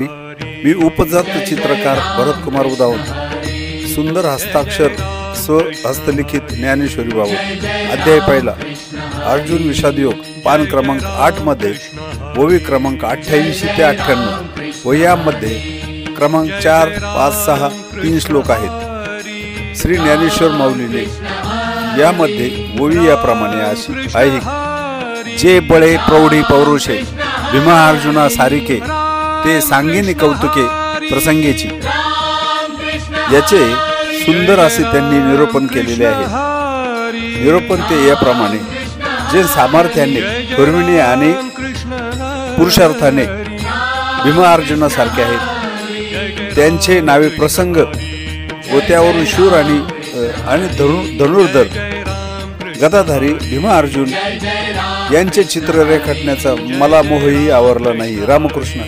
मी उपजात चित्रकार भरत कुमार उदावत। सुंदर हस्ताक्षर स्व हस्तलिखित ज्ञानेश्वरी बाबत अध्याय पहिला अर्जुन विषाद योग पान क्रमांक 8 मध्ये ओवी क्रमांक 88 ते 98 व यामध्ये क्रमांक 4, 5, 6 3 श्लोक आहेत। श्री ज्ञानेश्वर माऊलीने यामध्ये ओवी याप्रमाणे अशी आहे। जे बळे प्रौढी पौरुषे भीमा अर्जुना सारिके ते सांगिनी कौतुके प्रसंगेची याचे सुंदर असे त्यांनी निरूपण केलेले आहे। निरूपण ते याप्रमाणे जे सामर्थ्याने कर्मिणी आणि पुरुषार्थाने भीमा अर्जुना सारखे आहेत, त्यांचे नावे प्रसंग व त्यावरून शूर आणि धनुर्धर गदाधारी भीमा अर्जुन यांचे चित्र रेखाटण्याचा मला मोहही आवरला नाही। रामकृष्ण।